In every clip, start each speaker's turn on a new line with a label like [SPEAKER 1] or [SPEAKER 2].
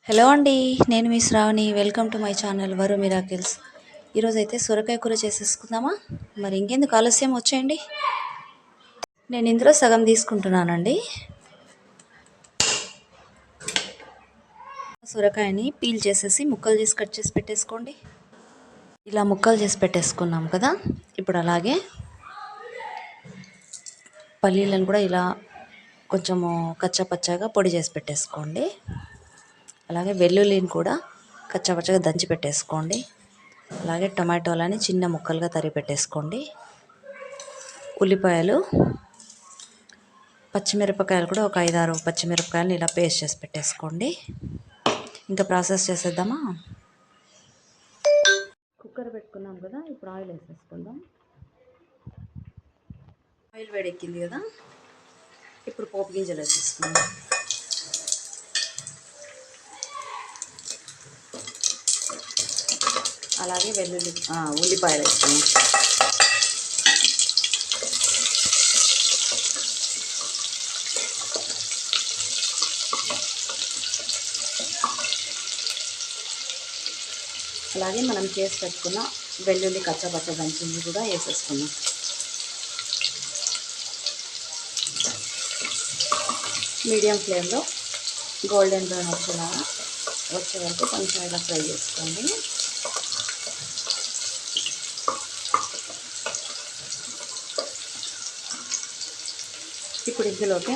[SPEAKER 1] Hello అండి, నేను మీ Sravani. Welcome to my channel Varu miracles. ఈరోజైతే సొరకాయ కూర చేసేసుకుందామా? మరి ఇంకెందుకు ఆలస్యం, వచ్చేయండి. నేను ఇందులో సగం తీసుకుంటున్నానండి. సొరకాయని పీల్ చేసేసి ముక్కలు చేసి కట్ చేసి పెట్టేసుకోండి. ఇలా ముక్కలు చేసి పెట్టేసుకున్నాం కదా. ఇప్పుడు అలాగే పల్లీలను కూడా ఇలా కొంచెము కచ్చాపచ్చాగా పొడి చేసి పెట్టేసుకోండి. అలాగే వెల్లుల్లిని కూడా కచ్చాపచ్చగా దంచి పెట్టేసుకోండి. అలాగే టమాటోలని చిన్న ముక్కలుగా తరిగి పెట్టేసుకోండి. ఉల్లిపాయలు, పచ్చిమిరపకాయలు కూడా ఒక 5-6 పచ్చిమిరపకాయలు ఇలా పేస్ట్ చేసి పెట్టేసుకోండి. ఇంకా ప్రాసెస్ చేసేద్దామా? కుక్కర్ పెట్టుకున్నాం కదా, ఇప్పుడు ఆయిల్ వేసేసుకుందాం. ఆయిల్ వేడెక్కింది కదా, ఇప్పుడు పోపు గింజలు వేసేసుకుందాం. అలాగే ఉల్లిపాయలు వేసుకుందాం. అలాగే మనం చేసి పెట్టుకున్న వెల్లుల్లి కచ్చపచ్చ దంచింది కూడా వేసేసుకున్నాం. మీడియం ఫ్లేమ్లో గోల్డెన్ బ్రౌన్ వచ్చే వరకు కొంచెం ఇలా ఫ్రై చేసుకోండి. ఇప్పుడు ఇందులోకి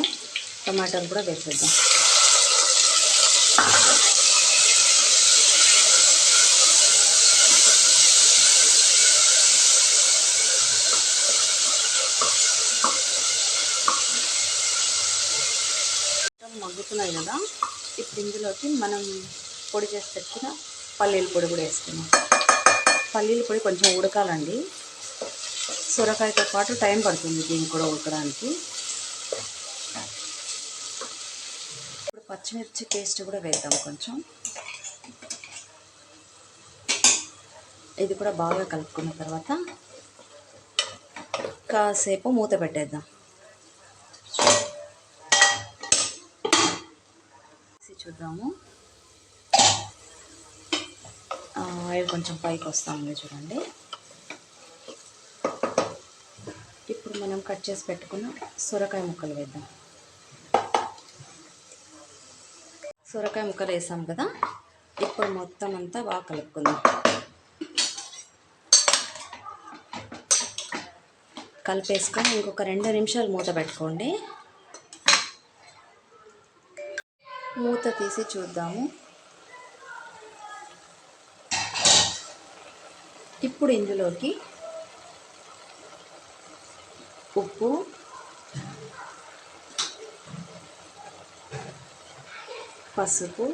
[SPEAKER 1] టమాటాలు కూడా వేసేద్దాం. మగ్గుతున్నాయి కదా, ఇప్పుడు ఇందులోకి మనం పొడి చేసి పెట్టుకున్న పల్లీల పొడి కూడా వేసుకున్నాం. పల్లీల పొడి కొంచెం ఉడకాలండి, సొరకాయతో పాటు టైం పడుతుంది దీన్ని కూడా ఉడకడానికి. ఇప్పుడు పచ్చిమిర్చి పేస్ట్ కూడా వేద్దాం కొంచెం. ఇది కూడా బాగా కలుపుకున్న తర్వాత కాసేపు మూత పెట్టేద్దాం. చూద్దాము, ఆయిల్ కొంచెం పైకి వస్తుంది చూడండి. ఇప్పుడు మనం కట్ చేసి పెట్టుకున్న సొరకాయ ముక్కలు వేద్దాం. సొరకాయ ముక్కలు వేసాం కదా, ఇప్పుడు మొత్తం అంతా బాగా కలుపుకుందాం. కలిపేసుకొని ఇంకొక 2 నిమిషాలు మూత పెట్టుకోండి. మూత తీసి చూద్దాము. ఇప్పుడు ఇందులోకి ఉప్పు, పసుపు,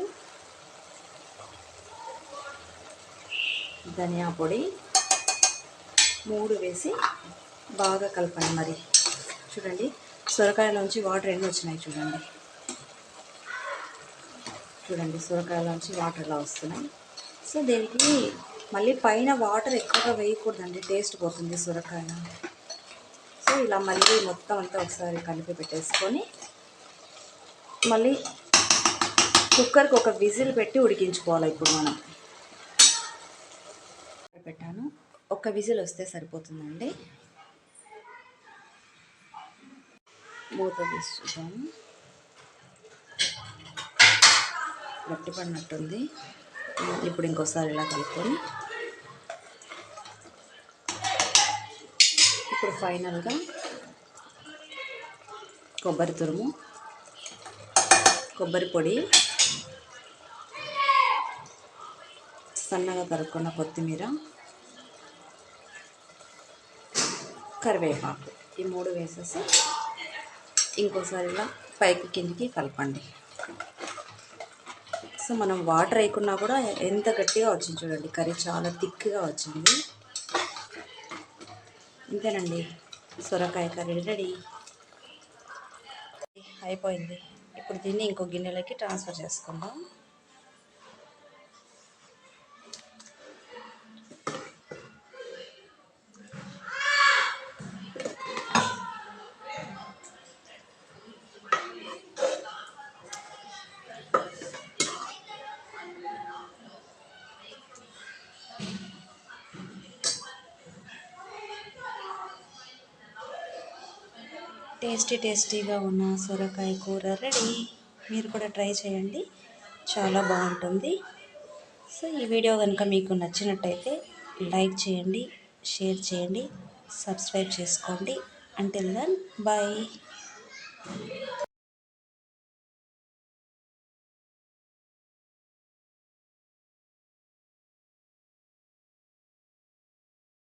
[SPEAKER 1] ధనియా పొడి 3 వేసి బాగా కలపండి. మరి చూడండి, సొరకాయలోంచి వాటర్ ఎన్ని వచ్చినాయి చూడండి. సొరకాయలోంచి వాటర్ ఎలా వస్తున్నాయి. సో దీనికి మళ్ళీ పైన వాటర్ ఎక్కువగా వేయకూడదండి, టేస్ట్ పోతుంది సొరకాయ. సో ఇలా మళ్ళీ మొత్తం అంతా ఒకసారి కలిపి పెట్టేసుకొని మళ్ళీ కుక్కర్కి ఒక విజిల్ పెట్టి ఉడికించుకోవాలి. ఇప్పుడు మనం పెట్టాను, ఒక విజిల్ వస్తే సరిపోతుందండి. మూత తీసి చూద్దాము. గట్టి పడినట్టుంది. ఇప్పుడు ఇంకోసారి ఇలా కలుపుకొని ఇప్పుడు ఫైనల్గా కొబ్బరి తురుము, కొబ్బరి పొడి, సన్నగా తరుక్కున్న కొత్తిమీర, కరివేపాకు ఈ 3 వేసేసి ఇంకోసారి ఇలా పైకి కిందికి కలపండి. సో మనం వాటర్ వేయకున్నా కూడా ఎంత గట్టిగా వచ్చింది చూడండి, కర్రీ చాలా థిక్గా వచ్చింది. ఇంతేనండి, సొరకాయ కర్రీ రెడీ అయిపోయింది. ఇప్పుడు దీన్ని ఇంకో గిన్నెలోకి ట్రాన్స్ఫర్ చేసుకుందాం. టేస్టీగా ఉన్న సొరకాయ కూర రెడీ. మీరు కూడా ట్రై చేయండి, చాలా బాగుంటుంది. సో ఈ వీడియో కనుక మీకు నచ్చినట్టయితే లైక్ చేయండి, షేర్ చేయండి, సబ్స్క్రైబ్ చేసుకోండి. Until then bye.